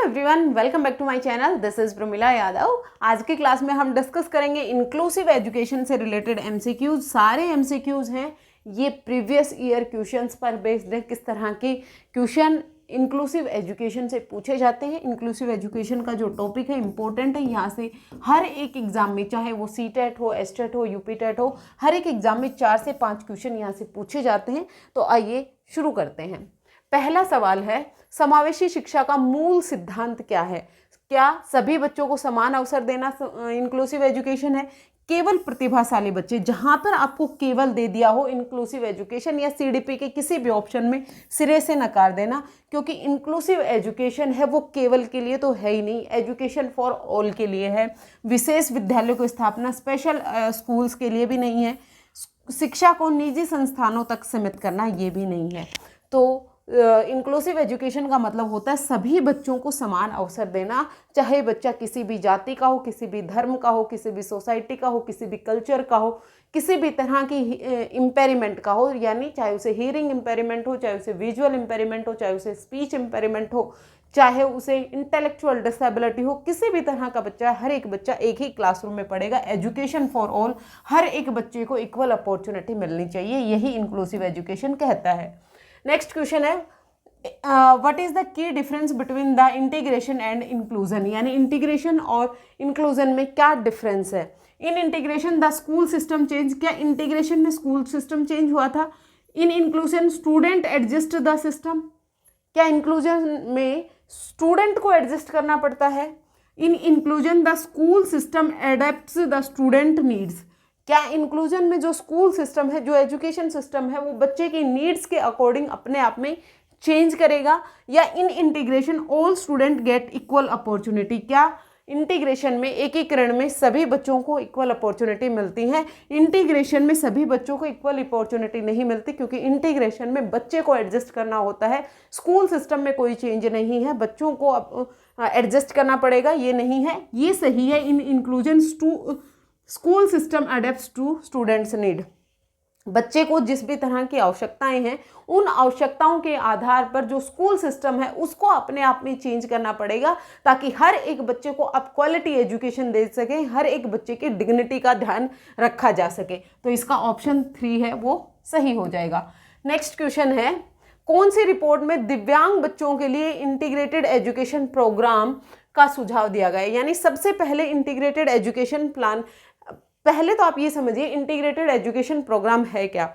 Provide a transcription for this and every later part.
Everyone, welcome back to my channel. This is Pramila Yadav. आज की class में हम डिस्कस करेंगे इंक्लूसिव एजुकेशन से रिलेटेड एमसीक्यूज। सारे एमसीक्यूज हैं ये प्रीवियस ईयर क्वेश्चंस पर बेस्ड है। किस तरह के क्वेश्चन इंक्लूसिव एजुकेशन से पूछे जाते हैं। इंक्लूसिव एजुकेशन का जो टॉपिक है इंपॉर्टेंट है। यहाँ से हर एक एग्जाम में, चाहे वो सीटेट हो, एसटेट हो, यूपीटेट हो, हर एक एग्जाम में 4 से 5 क्वेश्चन यहाँ से पूछे जाते हैं। तो आइए शुरू करते हैं। पहला सवाल है, समावेशी शिक्षा का मूल सिद्धांत क्या है? क्या सभी बच्चों को समान अवसर देना इंक्लूसिव एजुकेशन है? केवल प्रतिभाशाली बच्चे, जहां पर आपको केवल दे दिया हो इंक्लूसिव एजुकेशन या सीडीपी के किसी भी ऑप्शन में सिरे से नकार देना, क्योंकि इंक्लूसिव एजुकेशन है वो केवल के लिए तो है ही नहीं, एजुकेशन फॉर ऑल के लिए है। विशेष विद्यालयों की स्थापना स्पेशल स्कूल्स के लिए भी नहीं है। शिक्षा को निजी संस्थानों तक सीमित करना ये भी नहीं है। तो इंक्लूसिव एजुकेशन का मतलब होता है सभी बच्चों को समान अवसर देना, चाहे बच्चा किसी भी जाति का हो, किसी भी धर्म का हो, किसी भी सोसाइटी का हो, किसी भी कल्चर का हो, किसी भी तरह की इम्पेयरमेंट का हो, यानी चाहे उसे हियरिंग इम्पेयरमेंट हो, चाहे उसे विजुअल इम्पेयरमेंट हो, चाहे उसे स्पीच इम्पेयरमेंट हो, चाहे उसे इंटेलेक्चुअल डिसेबिलिटी हो, किसी भी तरह का बच्चा, हर एक बच्चा एक ही क्लासरूम में पढ़ेगा। एजुकेशन फॉर ऑल, हर एक बच्चे को इक्वल अपॉर्चुनिटी मिलनी चाहिए, यही इंक्लूसिव एजुकेशन कहता है। नेक्स्ट क्वेश्चन है, what is the key difference between the integration and inclusion? यानी इंटीग्रेशन और इंक्लूजन में क्या डिफरेंस है? In integration the school system change, क्या इंटीग्रेशन में स्कूल सिस्टम चेंज हुआ था? In inclusion student adjust the system, क्या इंक्लूजन में स्टूडेंट को एडजस्ट करना पड़ता है? In inclusion the school system adapts the student needs, क्या इंक्लूजन में जो स्कूल सिस्टम है, जो एजुकेशन सिस्टम है, वो बच्चे की नीड्स के अकॉर्डिंग अपने आप में चेंज करेगा? या in integration all student get equal opportunity, क्या इंटीग्रेशन में, एकीकरण में सभी बच्चों को इक्वल अपॉर्चुनिटी मिलती है? इंटीग्रेशन में सभी बच्चों को इक्वल अपॉर्चुनिटी नहीं मिलती, क्योंकि इंटीग्रेशन में बच्चे को एडजस्ट करना होता है। स्कूल सिस्टम में कोई चेंज नहीं है, बच्चों को एडजस्ट करना पड़ेगा, ये नहीं है, ये सही है। In inclusion school system adapts to students need, बच्चे को जिस भी तरह की आवश्यकताएं हैं, उन आवश्यकताओं के आधार पर जो स्कूल सिस्टम है उसको अपने आप में चेंज करना पड़ेगा, ताकि हर एक बच्चे को आप क्वालिटी एजुकेशन दे सकें, हर एक बच्चे की डिग्निटी का ध्यान रखा जा सके। तो इसका ऑप्शन 3 है वो सही हो जाएगा। नेक्स्ट क्वेश्चन है, कौन सी रिपोर्ट में दिव्यांग बच्चों के लिए इंटीग्रेटेड एजुकेशन प्रोग्राम का सुझाव दिया गया है? यानी सबसे पहले इंटीग्रेटेड एजुकेशन प्लान, पहले तो आप ये समझिए इंटीग्रेटेड एजुकेशन प्रोग्राम है क्या?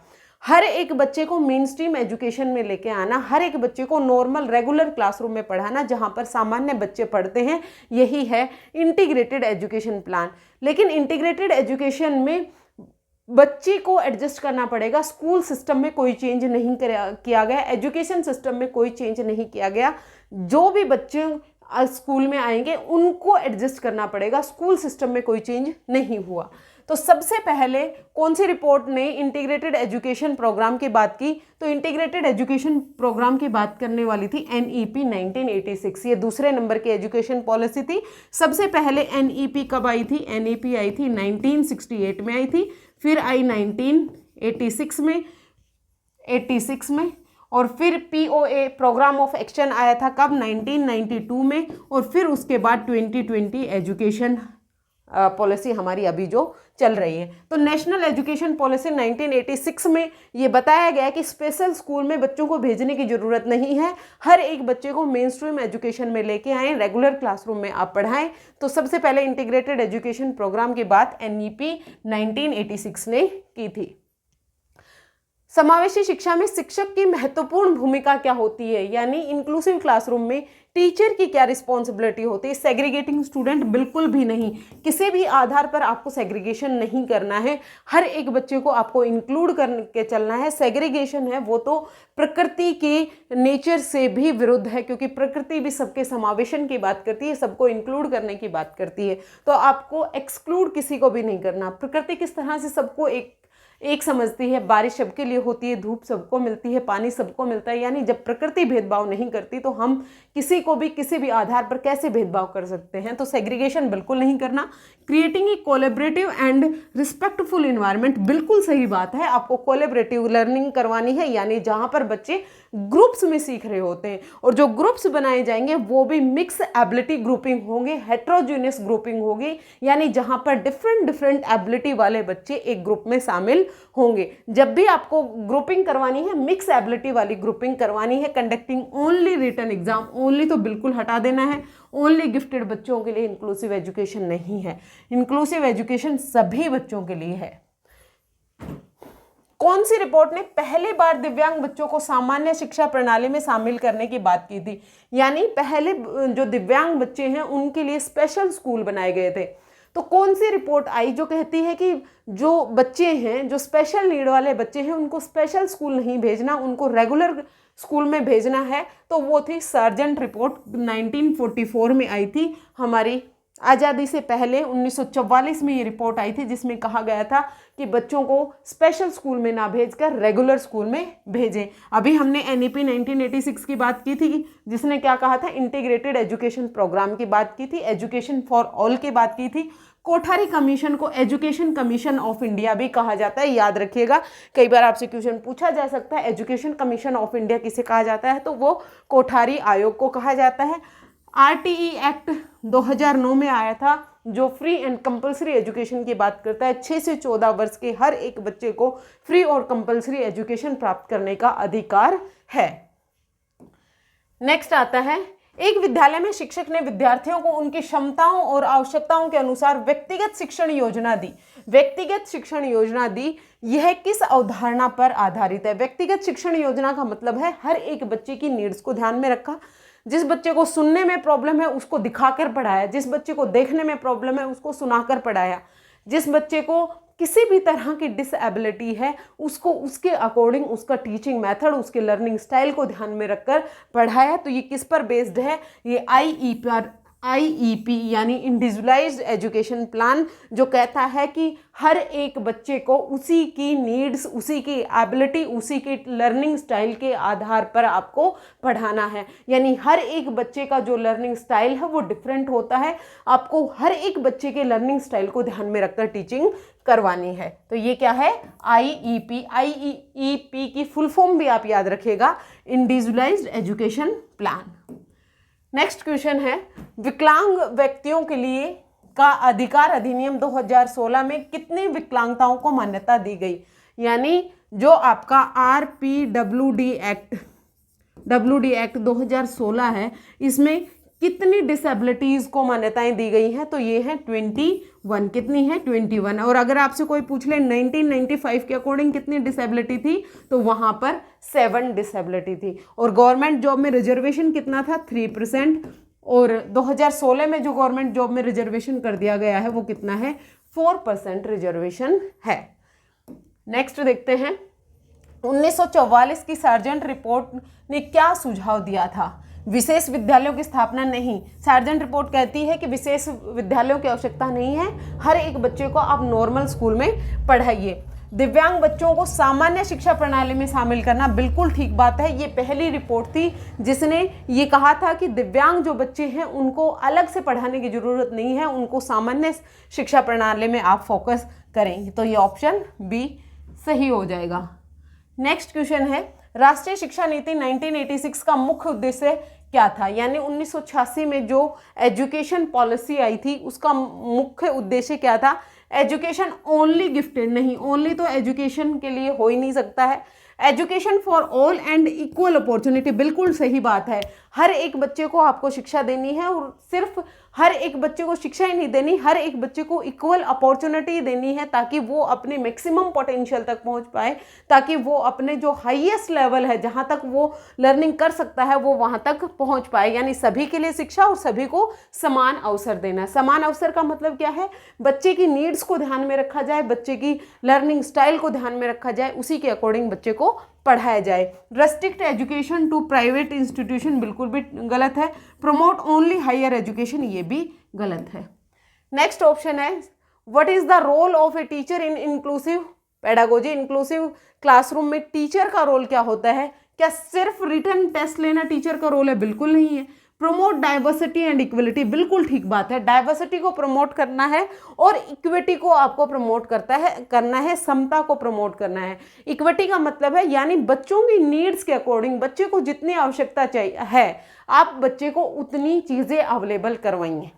हर एक बच्चे को मेन स्ट्रीम एजुकेशन में लेके आना, हर एक बच्चे को नॉर्मल रेगुलर क्लासरूम में पढ़ाना जहां पर सामान्य बच्चे पढ़ते हैं, यही है इंटीग्रेटेड एजुकेशन प्लान। लेकिन इंटीग्रेटेड एजुकेशन में बच्चे को एडजस्ट करना पड़ेगा। स्कूल सिस्टम में कोई चेंज नहीं किया गया, एजुकेशन सिस्टम में कोई चेंज नहीं किया गया। जो भी बच्चे स्कूल में आएंगे उनको एडजस्ट करना पड़ेगा, स्कूल सिस्टम में कोई चेंज नहीं हुआ। तो सबसे पहले कौन सी रिपोर्ट ने इंटीग्रेटेड एजुकेशन प्रोग्राम की बात की? तो इंटीग्रेटेड एजुकेशन प्रोग्राम की बात करने वाली थी NEP 1986, ये दूसरे नंबर की एजुकेशन पॉलिसी थी। सबसे पहले NEP कब आई थी? NEP आई थी 1968 में आई थी, फिर आई 1986 में, 86 में, और फिर POA प्रोग्राम ऑफ एक्शन आया था कब? 1992 में, और फिर उसके बाद 2020 एजुकेशन पॉलिसी हमारी अभी जो चल रही है। तो नेशनल एजुकेशन पॉलिसी 1986 में ये बताया गया कि स्पेशल स्कूल में बच्चों को भेजने की ज़रूरत नहीं है, हर एक बच्चे को मेन स्ट्रीम एजुकेशन में लेके आएँ, रेगुलर क्लासरूम में आप पढ़ाएं। तो सबसे पहले इंटीग्रेटेड एजुकेशन प्रोग्राम की बात NEP 1986 ने की थी। समावेशी शिक्षा में शिक्षक की महत्वपूर्ण भूमिका क्या होती है? यानी इंक्लूसिव क्लासरूम में टीचर की क्या रिस्पॉन्सिबिलिटी होती है? सेग्रीगेटिंग स्टूडेंट बिल्कुल भी नहीं, किसी भी आधार पर आपको सेग्रीगेशन नहीं करना है, हर एक बच्चे को आपको इंक्लूड करके चलना है। सेग्रीगेशन है वो तो प्रकृति के नेचर से भी विरुद्ध है, क्योंकि प्रकृति भी सबके समावेशन की बात करती है, सबको इंक्लूड करने की बात करती है। तो आपको एक्सक्लूड किसी को भी नहीं करना। प्रकृति किस तरह से सबको एक समझती है, बारिश सबके लिए होती है, धूप सबको मिलती है, पानी सबको मिलता है, यानी जब प्रकृति भेदभाव नहीं करती तो हम किसी को भी किसी भी आधार पर कैसे भेदभाव कर सकते हैं? तो सेग्रीगेशन बिल्कुल नहीं करना। Creating a collaborative and respectful environment, बिल्कुल सही बात है, आपको कोलैबोरेटिव लर्निंग करवानी है, यानी जहाँ पर बच्चे ग्रुप्स में सीख रहे होते हैं, और जो ग्रुप्स बनाए जाएंगे वो भी मिक्स एबिलिटी ग्रुपिंग होंगे, हेट्रोजीनियस ग्रुपिंग होगी, यानी जहां पर डिफरेंट डिफरेंट एबिलिटी वाले बच्चे एक ग्रुप में शामिल होंगे। जब भी आपको ग्रुपिंग करवानी है, मिक्स एबिलिटी वाली ग्रुपिंग करवानी है, conducting only written exam, only तो बिल्कुल हटा देना है, ओनली गिफ्टेड बच्चों के लिए इंक्लूसिव एजुकेशन नहीं है, इंक्लूसिव एजुकेशन सभी बच्चों के लिए है। कौन सी रिपोर्ट ने पहली बार दिव्यांग बच्चों को सामान्य शिक्षा प्रणाली में शामिल करने की बात की थी? यानी पहले जो दिव्यांग बच्चे हैं उनके लिए स्पेशल स्कूल बनाए गए थे। तो कौन सी रिपोर्ट आई जो कहती है कि जो बच्चे हैं, जो स्पेशल नीड वाले बच्चे हैं, उनको स्पेशल स्कूल नहीं भेजना, उनको रेगुलर स्कूल में भेजना है? तो वो थी सार्जेंट रिपोर्ट, 1944 में आई थी, हमारी आज़ादी से पहले 1944 में ये रिपोर्ट आई थी, जिसमें कहा गया था कि बच्चों को स्पेशल स्कूल में ना भेजकर रेगुलर स्कूल में भेजें। अभी हमने NEP 1986 की बात की थी, जिसने क्या कहा था, इंटीग्रेटेड एजुकेशन प्रोग्राम की बात की थी, एजुकेशन फॉर ऑल की बात की थी। कोठारी कमीशन को एजुकेशन कमीशन ऑफ इंडिया भी कहा जाता है, याद रखिएगा, कई बार आपसे क्वेश्चन पूछा जा सकता है एजुकेशन कमीशन ऑफ इंडिया किसे कहा जाता है, तो वो कोठारी आयोग को कहा जाता है। RTE एक्ट 2009 में आया था, जो फ्री एंड कंपलसरी एजुकेशन की बात करता है। 6 से 14 वर्ष के हर एक बच्चे को फ्री और कंपलसरी एजुकेशन प्राप्त करने का अधिकार है। नेक्स्ट आता है, एक विद्यालय में शिक्षक ने विद्यार्थियों को उनकी क्षमताओं और आवश्यकताओं के अनुसार व्यक्तिगत शिक्षण योजना दी। व्यक्तिगत शिक्षण योजना दी, यह किस अवधारणा पर आधारित है? व्यक्तिगत शिक्षण योजना का मतलब है हर एक बच्चे की नीड्स को ध्यान में रखा। जिस बच्चे को सुनने में प्रॉब्लम है उसको दिखाकर पढ़ाया, जिस बच्चे को देखने में प्रॉब्लम है उसको सुनाकर पढ़ाया, जिस बच्चे को किसी भी तरह की डिसएबिलिटी है उसको उसके अकॉर्डिंग उसका टीचिंग मेथड, उसके लर्निंग स्टाइल को ध्यान में रखकर पढ़ाया। तो ये किस पर बेस्ड है? ये IEP यानी इंडिविजुअलाइज्ड एजुकेशन प्लान, जो कहता है कि हर एक बच्चे को उसी की नीड्स, उसी की एबिलिटी, उसी के लर्निंग स्टाइल के आधार पर आपको पढ़ाना है। यानी हर एक बच्चे का जो लर्निंग स्टाइल है वो डिफरेंट होता है, आपको हर एक बच्चे के लर्निंग स्टाइल को ध्यान में रखकर टीचिंग करवानी है। तो ये क्या है? IEP की फुल फॉर्म भी आप याद रखिएगा, individualised education plan. Next question है, विकलांग व्यक्तियों के लिए का अधिकार अधिनियम 2016 में कितनी विकलांगताओं को मान्यता दी गई? यानी जो आपका WD एक्ट 2016 है, इसमें कितनी डिसेबिलिटीज़ को मान्यताएं दी गई हैं? तो ये है 21। कितनी है? 21। और अगर आपसे कोई पूछ ले 1995 के अकॉर्डिंग कितनी डिसेबिलिटी थी, तो वहाँ पर 7 डिसेबिलिटी थी। और गवर्नमेंट जॉब में रिजर्वेशन कितना था? 3%। और 2016 में जो गवर्नमेंट जॉब में रिजर्वेशन कर दिया गया है वो कितना है? 4% रिजर्वेशन है। नेक्स्ट देखते हैं, 1944 की सार्जेंट रिपोर्ट ने क्या सुझाव दिया था? विशेष विद्यालयों की स्थापना नहीं। सार्जेंट रिपोर्ट कहती है कि विशेष विद्यालयों की आवश्यकता नहीं है, हर एक बच्चे को आप नॉर्मल स्कूल में पढ़ाइए। दिव्यांग बच्चों को सामान्य शिक्षा प्रणाली में शामिल करना, बिल्कुल ठीक बात है। ये पहली रिपोर्ट थी जिसने ये कहा था कि दिव्यांग जो बच्चे हैं उनको अलग से पढ़ाने की ज़रूरत नहीं है, उनको सामान्य शिक्षा प्रणाली में आप फोकस करें। तो ये ऑप्शन बी सही हो जाएगा। नेक्स्ट क्वेश्चन है, राष्ट्रीय शिक्षा नीति 1986 का मुख्य उद्देश्य क्या था? यानी 1986 में जो एजुकेशन पॉलिसी आई थी उसका मुख्य उद्देश्य क्या था? एजुकेशन ओनली गिफ्टेड नहीं, ओनली तो एजुकेशन के लिए हो ही नहीं सकता है। Education for all and equal opportunity, बिल्कुल सही बात है। हर एक बच्चे को आपको शिक्षा देनी है, और सिर्फ हर एक बच्चे को शिक्षा ही नहीं देनी, हर एक बच्चे को इक्वल अपॉर्चुनिटी देनी है ताकि वो अपने मैक्सिमम पोटेंशियल तक पहुंच पाए, ताकि वो अपने जो हाईएस्ट लेवल है जहां तक वो लर्निंग कर सकता है वो वहां तक पहुंच पाए। यानी सभी के लिए शिक्षा और सभी को समान अवसर देना। समान अवसर का मतलब क्या है? बच्चे की नीड्स को ध्यान में रखा जाए, बच्चे की लर्निंग स्टाइल को ध्यान में रखा जाए, उसी के अकॉर्डिंग बच्चे को पढ़ाया जाए। Restrict education to private institution बिल्कुल भी गलत है। प्रमोट ओनली हायर एजुकेशन, ये भी गलत है। नेक्स्ट ऑप्शन है, what is the role of a teacher in inclusive pedagogy? Inclusive classroom में टीचर का रोल क्या होता है? क्या सिर्फ रिटन टेस्ट लेना टीचर का रोल है? बिल्कुल नहीं है। प्रमोट डाइवर्सिटी एंड इक्वलिटी, बिल्कुल ठीक बात है। डाइवर्सिटी को प्रमोट करना है और इक्विटी को आपको प्रमोट करना है, समता को प्रमोट करना है। इक्विटी का मतलब है यानी बच्चों की नीड्स के अकॉर्डिंग बच्चे को जितनी आवश्यकता चाहिए है आप बच्चे को उतनी चीज़ें अवेलेबल करवाइए।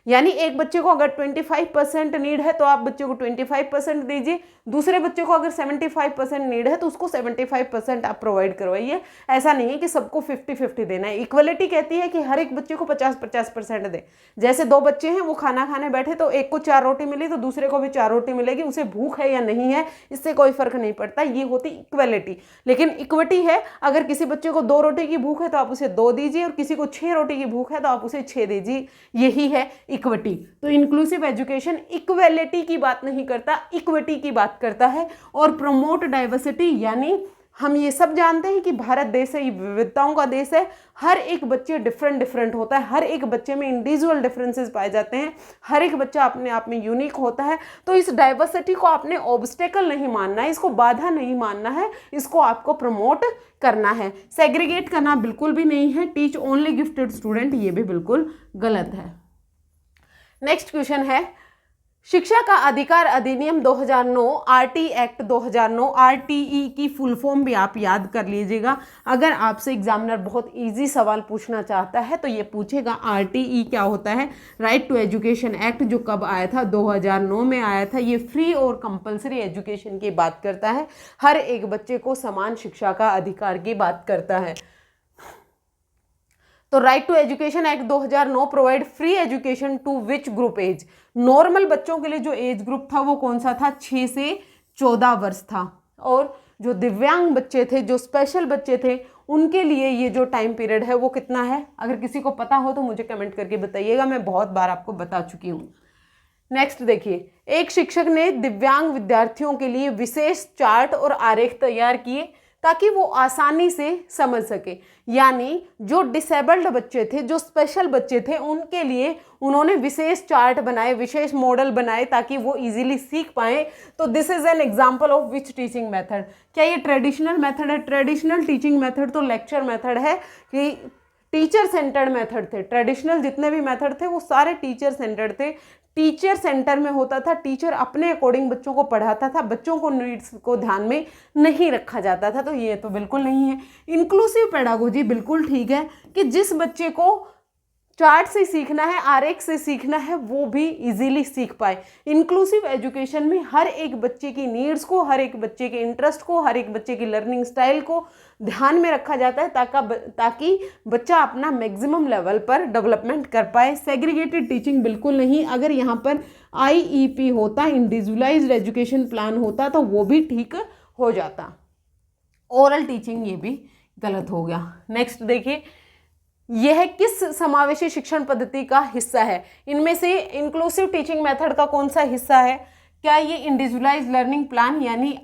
यानी एक बच्चे को अगर 25% नीड है तो आप बच्चे को 25% दीजिए, दूसरे बच्चे को अगर 75% नीड है तो उसको 75% आप प्रोवाइड करवाइए। ऐसा नहीं है कि सबको 50-50 देना है। इक्वलिटी कहती है कि हर एक बच्चे को 50-50% दे। जैसे दो बच्चे हैं वो खाना खाने बैठे तो एक को 4 रोटी मिली तो दूसरे को भी 4 रोटी मिलेगी, उसे भूख है या नहीं है इससे कोई फर्क नहीं पड़ता, ये होती इक्वलिटी। लेकिन इक्विटी है अगर किसी बच्चे को 2 रोटी की भूख है तो आप उसे 2 दीजिए और किसी को 6 रोटी की भूख है तो आप उसे 6 दीजिए, यही है इक्विटी। तो इंक्लूसिव एजुकेशन इक्वेलिटी की बात नहीं करता, इक्विटी की बात करता है। और प्रमोट डाइवर्सिटी यानी हम ये सब जानते हैं कि भारत देश है, ये विविधताओं का देश है। हर एक बच्चे डिफरेंट होता है, हर एक बच्चे में इंडिविजुअल डिफरेंसेस पाए जाते हैं, हर एक बच्चा अपने आप में यूनिक होता है। तो इस डाइवर्सिटी को आपने ऑब्स्टेकल नहीं मानना है, इसको बाधा नहीं मानना है, इसको आपको प्रमोट करना है। सेग्रीगेट करना बिल्कुल भी नहीं है। टीच ओनली गिफ्टेड स्टूडेंट, ये भी बिल्कुल गलत है। नेक्स्ट क्वेश्चन है, शिक्षा का अधिकार अधिनियम 2009, आरटी एक्ट 2009, आरटीई की फुल फॉर्म भी आप याद कर लीजिएगा। अगर आपसे एग्जामिनर बहुत इजी सवाल पूछना चाहता है तो ये पूछेगा आरटीई क्या होता है। राइट टू एजुकेशन एक्ट जो कब आया था, 2009 में आया था। ये फ्री और कंपलसरी एजुकेशन की बात करता है, हर एक बच्चे को समान शिक्षा का अधिकार की बात करता है। तो right to education act 2009 provide free education to which group age. Normal बच्चों के लिए जो एज ग्रुप था वो कौन सा था, 6 से 14 वर्ष था। और जो दिव्यांग बच्चे थे, जो स्पेशल बच्चे थे, उनके लिए ये जो टाइम पीरियड है वो कितना है। अगर किसी को पता हो तो मुझे कमेंट करके बताइएगा, मैं बहुत बार आपको बता चुकी हूँ। नेक्स्ट देखिए, एक शिक्षक ने दिव्यांग विद्यार्थियों के लिए विशेष चार्ट और आरेख तैयार किए ताकि वो आसानी से समझ सके। यानी जो डिसेबल्ड बच्चे थे, जो स्पेशल बच्चे थे, उनके लिए उन्होंने विशेष चार्ट बनाए, विशेष मॉडल बनाए ताकि वो इजीली सीख पाए। तो this is an example of which teaching method. क्या ये ट्रेडिशनल मेथड है? ट्रेडिशनल टीचिंग मेथड तो लेक्चर मेथड है कि टीचर सेंटर्ड मेथड थे। ट्रेडिशनल जितने भी मेथड थे वो सारे टीचर सेंटर्ड थे, टीचर सेंटर में होता था, टीचर अपने अकॉर्डिंग बच्चों को पढ़ाता था, बच्चों को नीड्स को ध्यान में नहीं रखा जाता था। तो ये तो बिल्कुल नहीं है। इंक्लूसिव पेडागोजी बिल्कुल ठीक है कि जिस बच्चे को चार्ट से सीखना है, आरेख से सीखना है, वो भी इजीली सीख पाए। इंक्लूसिव एजुकेशन में हर एक बच्चे की नीड्स को, हर एक बच्चे के इंटरेस्ट को, हर एक बच्चे की लर्निंग स्टाइल को ध्यान में रखा जाता है ताकि बच्चा अपना मैक्सिमम लेवल पर डेवलपमेंट कर पाए। सेग्रीगेटेड टीचिंग बिल्कुल नहीं। अगर यहाँ पर IEP होता, इंडिविजुअलाइज्ड एजुकेशन प्लान होता, तो वो भी ठीक हो जाता। ओरल टीचिंग ये भी गलत हो गया। नेक्स्ट देखिए, यह किस समावेशी शिक्षण पद्धति का हिस्सा है? इनमें से इंक्लूसिव टीचिंग मेथड का कौन सा हिस्सा है? क्या ये इंडिविजुअलाइज्ड लर्निंग प्लान यानी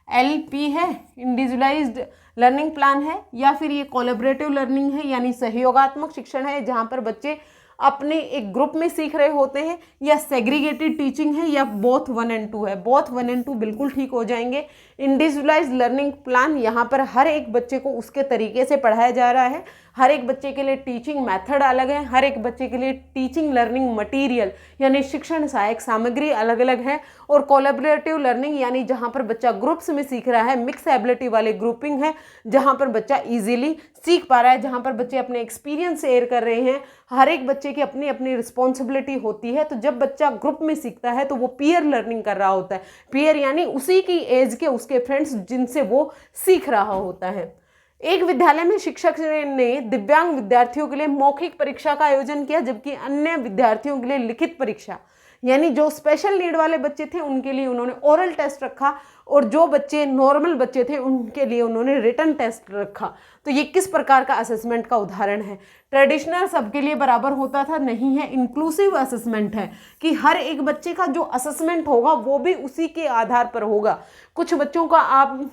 ILP है, इंडिविजुअलाइज्ड लर्निंग प्लान है, या फिर ये कोलैबोरेटिव लर्निंग है यानी सहयोगात्मक शिक्षण है जहाँ पर बच्चे अपने एक ग्रुप में सीख रहे होते हैं, या सेग्रीगेटेड टीचिंग है, या बोथ 1 और 2 है? बोथ 1 और 2 बिल्कुल ठीक हो जाएंगे। इंडिविजुअलाइज्ड लर्निंग प्लान यहाँ पर हर एक बच्चे को उसके तरीके से पढ़ाया जा रहा है, हर एक बच्चे के लिए टीचिंग मेथड अलग है, हर एक बच्चे के लिए टीचिंग लर्निंग मटेरियल यानी शिक्षण सहायक सामग्री अलग अलग है। और कोलैबोरेटिव लर्निंग यानी जहाँ पर बच्चा ग्रुप्स में सीख रहा है, मिक्स एबिलिटी वाले ग्रुपिंग है जहाँ पर बच्चा इजीली सीख पा रहा है, जहाँ पर बच्चे अपने एक्सपीरियंस शेयर कर रहे हैं। हर एक बच्चे की अपनी अपनी रिस्पॉन्सिबिलिटी होती है। तो जब बच्चा ग्रुप में सीखता है तो वो पीयर लर्निंग कर रहा होता है। पीयर यानी उसी की एज के उसके फ्रेंड्स जिनसे वो सीख रहा होता है। एक विद्यालय में शिक्षक ने दिव्यांग विद्यार्थियों के लिए मौखिक परीक्षा का आयोजन किया, जबकि अन्य विद्यार्थियों के लिए लिखित परीक्षा, यानी जो स्पेशल नीड वाले बच्चे थे उनके लिए उन्होंने ओरल टेस्ट रखा, और जो बच्चे नॉर्मल बच्चे थे उनके लिए उन्होंने रिटन टेस्ट रखा। तो ये किस प्रकार का असेसमेंट का उदाहरण है? ट्रेडिशनल सबके लिए बराबर होता था, नहीं है। इंक्लूसिव असेसमेंट है कि हर एक बच्चे का जो असेसमेंट होगा वो भी उसी के आधार पर होगा। कुछ बच्चों का आप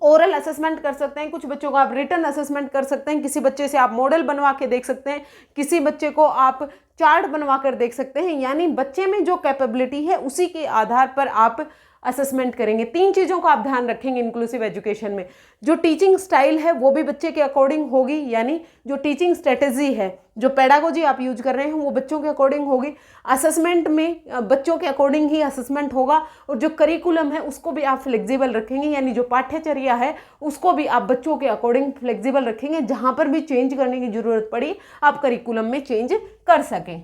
ओरल असेसमेंट कर सकते हैं, कुछ बच्चों को आप रिटन असेसमेंट कर सकते हैं, किसी बच्चे से आप मॉडल बनवा के देख सकते हैं, किसी बच्चे को आप चार्ट बनवा कर देख सकते हैं। यानी बच्चे में जो कैपेबिलिटी है उसी के आधार पर आप असेसमेंट करेंगे। 3 चीज़ों का आप ध्यान रखेंगे इंक्लूसिव एजुकेशन में। जो टीचिंग स्टाइल है वो भी बच्चे के अकॉर्डिंग होगी, यानी जो टीचिंग स्ट्रेटेजी है, जो पेडागोजी आप यूज कर रहे हैं वो बच्चों के अकॉर्डिंग होगी। असेसमेंट में बच्चों के अकॉर्डिंग ही असेसमेंट होगा, और जो करिकुलम है उसको भी आप फ्लेक्सिबल रखेंगे, यानी जो पाठ्यचर्या है उसको भी आप बच्चों के अकॉर्डिंग फ्लेक्सिबल रखेंगे। जहां पर भी चेंज करने की जरूरत पड़ी आप करिकुलम में चेंज कर सकें।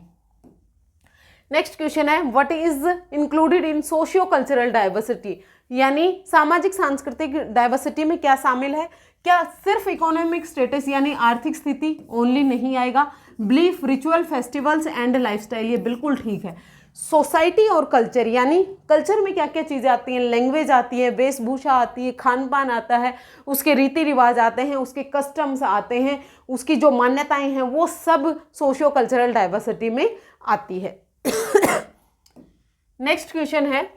नेक्स्ट क्वेश्चन है, what is included in socio cultural diversity, यानी सामाजिक सांस्कृतिक डाइवर्सिटी में क्या शामिल है। क्या सिर्फ इकोनॉमिक स्टेटस यानी आर्थिक स्थिति ओनली नहीं आएगा। Belief, ritual, festivals and lifestyle, ये बिल्कुल ठीक है। सोसाइटी और कल्चर, यानी कल्चर में क्या क्या चीज़ें आती हैं, लैंग्वेज आती है, वेशभूषा आती है, खान पान आता है, उसके रीति रिवाज आते हैं, उसके कस्टम्स आते हैं, उसकी जो मान्यताएं हैं, वो सब सोशियो कल्चरल डाइवर्सिटी में आती है। नेक्स्ट क्वेश्चन है,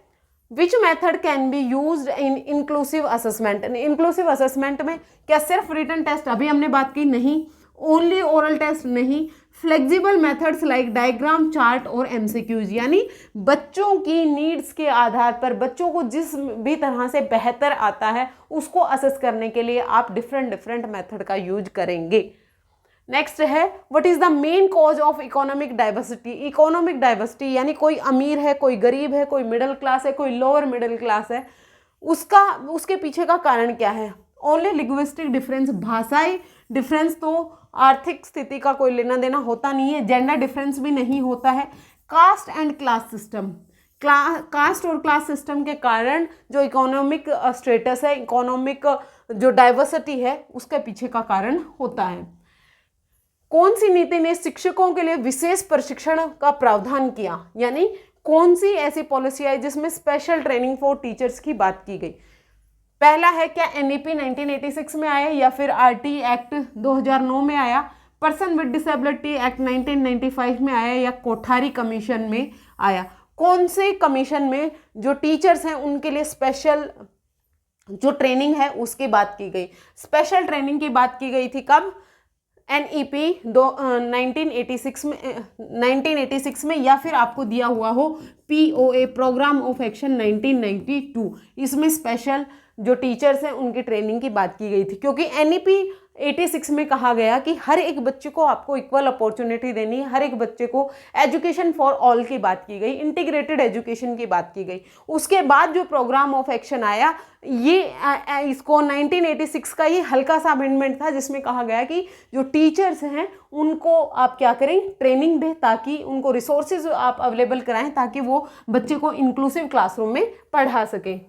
which method can be used in inclusive assessment. Inclusive assessment में क्या सिर्फ रिटन टेस्ट, अभी हमने बात की, नहीं। ओनली ओरल टेस्ट, नहीं। Flexible methods like diagram, chart और एमसीक्यूज, यानी बच्चों की नीड्स के आधार पर बच्चों को जिस भी तरह से बेहतर आता है उसको असेस करने के लिए आप डिफरेंट मेथड का यूज करेंगे। नेक्स्ट है, what is the main cause of economic diversity. Economic diversity यानी कोई अमीर है, कोई गरीब है, कोई मिडिल क्लास है, कोई लोअर मिडिल क्लास है, उसके पीछे का कारण क्या है। ओनली लिंग्विस्टिक डिफरेंस, भाषाई डिफरेंस तो आर्थिक स्थिति का कोई लेना देना होता नहीं है। जेंडर डिफरेंस भी नहीं होता है। Caste and class system, caste और क्लास सिस्टम के कारण जो इकोनॉमिक स्टेटस है, इकोनॉमिक जो डाइवर्सिटी है, उसके पीछे का कारण होता है। कौन सी नीति ने शिक्षकों के लिए विशेष प्रशिक्षण का प्रावधान किया, यानी कौन सी ऐसी पॉलिसी आई जिसमें स्पेशल ट्रेनिंग फॉर टीचर्स की बात की गई। पहला है, क्या एनईपी 1986 में आया या फिर आरटी एक्ट 2009 में आया, पर्सन विद डिसेबिलिटी एक्ट 1995 में आया या कोठारी कमीशन में आया। कौन से कमीशन में जो टीचर्स हैं उनके लिए स्पेशल जो ट्रेनिंग है उसकी बात की गई। स्पेशल ट्रेनिंग की बात की गई थी कब, एनईपी 1986 में या फिर आपको दिया हुआ हो पीओए, प्रोग्राम ऑफ एक्शन 1992, इसमें स्पेशल जो टीचर्स हैं उनकी ट्रेनिंग की बात की गई थी। क्योंकि एनईपी 86 में कहा गया कि हर एक बच्चे को आपको इक्वल अपॉर्चुनिटी देनी है, हर एक बच्चे को एजुकेशन फॉर ऑल की बात की गई, इंटीग्रेटेड एजुकेशन की बात की गई। उसके बाद जो प्रोग्राम ऑफ एक्शन आया, ये इसको 1986 का ये हल्का सा अमेंडमेंट था जिसमें कहा गया कि जो टीचर्स हैं उनको आप क्या करें, ट्रेनिंग दें, ताकि उनको रिसोर्सेज आप अवेलेबल कराएं ताकि वो बच्चे को इंक्लूसिव क्लासरूम में पढ़ा सकें।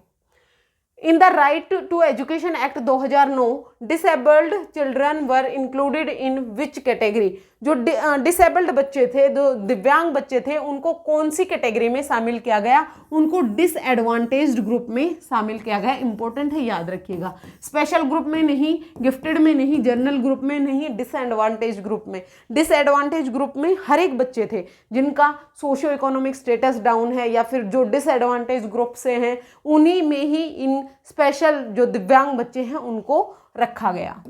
In the right to education act 2009 disabled children were included in which category. जो डिसेबल्ड बच्चे थे, जो दिव्यांग बच्चे थे, उनको कौन सी कैटेगरी में शामिल किया गया, उनको डिसएडवांटेज्ड ग्रुप में शामिल किया गया। इंपॉर्टेंट है, याद रखिएगा। स्पेशल ग्रुप में नहीं, गिफ्टेड में नहीं, जनरल ग्रुप में नहीं, डिसएडवांटेज ग्रुप में। डिसएडवांटेज ग्रुप में हर एक बच्चे थे जिनका सोशियो इकोनॉमिक स्टेटस डाउन है या फिर जो डिसएडवांटेज ग्रुप से हैं, उन्हीं में ही इन स्पेशल जो दिव्यांग बच्चे हैं उनको रखा गया।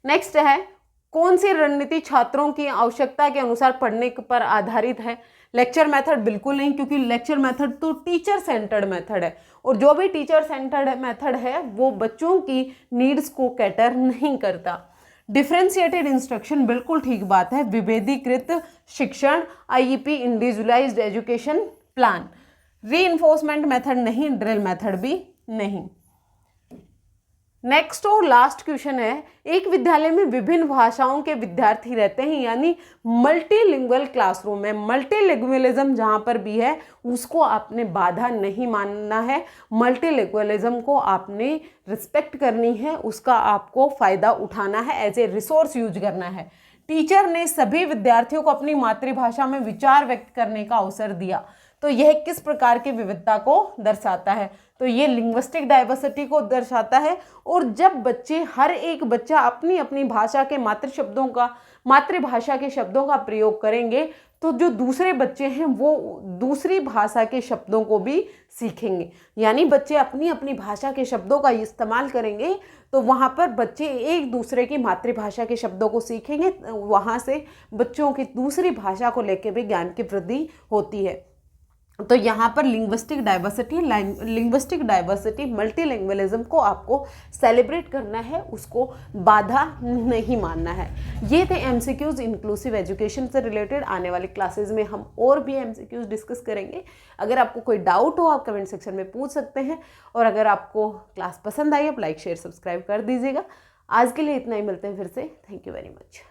नेक्स्ट है, कौन सी रणनीति छात्रों की आवश्यकता के अनुसार पढ़ने पर आधारित है। लेक्चर मेथड बिल्कुल नहीं, क्योंकि लेक्चर मेथड तो टीचर सेंटर्ड मेथड है, और जो भी टीचर सेंटर्ड मेथड है वो बच्चों की नीड्स को कैटर नहीं करता। डिफरेंशिएटेड इंस्ट्रक्शन बिल्कुल ठीक बात है। विभेदीकृत शिक्षण, IEP, individualised education plan. Reinforcement method नहीं, ड्रिल मेथड भी नहीं। नेक्स्ट और लास्ट क्वेश्चन है, एक विद्यालय में विभिन्न भाषाओं के विद्यार्थी रहते हैं, यानी मल्टीलिंगुअल क्लासरूम है। मल्टीलिंगुअलिज्म जहां पर भी है उसको आपने बाधा नहीं मानना है, मल्टीलिंगुअलिज्म को आपने रिस्पेक्ट करनी है, उसका आपको फायदा उठाना है, एज ए रिसोर्स यूज करना है। टीचर ने सभी विद्यार्थियों को अपनी मातृभाषा में विचार व्यक्त करने का अवसर दिया, तो यह किस प्रकार की विविधता को दर्शाता है, तो ये लिंग्विस्टिक डाइवर्सिटी को दर्शाता है। और जब बच्चे, हर एक बच्चा अपनी अपनी भाषा के मातृभाषा के शब्दों का प्रयोग करेंगे, तो जो दूसरे बच्चे हैं वो दूसरी भाषा के शब्दों को भी सीखेंगे, यानी बच्चे अपनी अपनी भाषा के शब्दों का इस्तेमाल करेंगे, तो वहाँ पर बच्चे एक दूसरे की मातृभाषा के शब्दों को सीखेंगे, वहाँ से बच्चों की दूसरी भाषा को लेकर भी ज्ञान की वृद्धि होती है। तो यहाँ पर लिंग्विस्टिक डाइवर्सिटी मल्टीलिंगुअलिज्म को आपको सेलिब्रेट करना है, उसको बाधा नहीं मानना है। ये थे एमसीक्यूज इंक्लूसिव एजुकेशन से रिलेटेड। आने वाली क्लासेस में हम और भी एमसीक्यूज डिस्कस करेंगे। अगर आपको कोई डाउट हो आप कमेंट सेक्शन में पूछ सकते हैं, और अगर आपको क्लास पसंद आई आप लाइक शेयर सब्सक्राइब कर दीजिएगा। आज के लिए इतना ही, मिलते हैं फिर से। Thank you very much.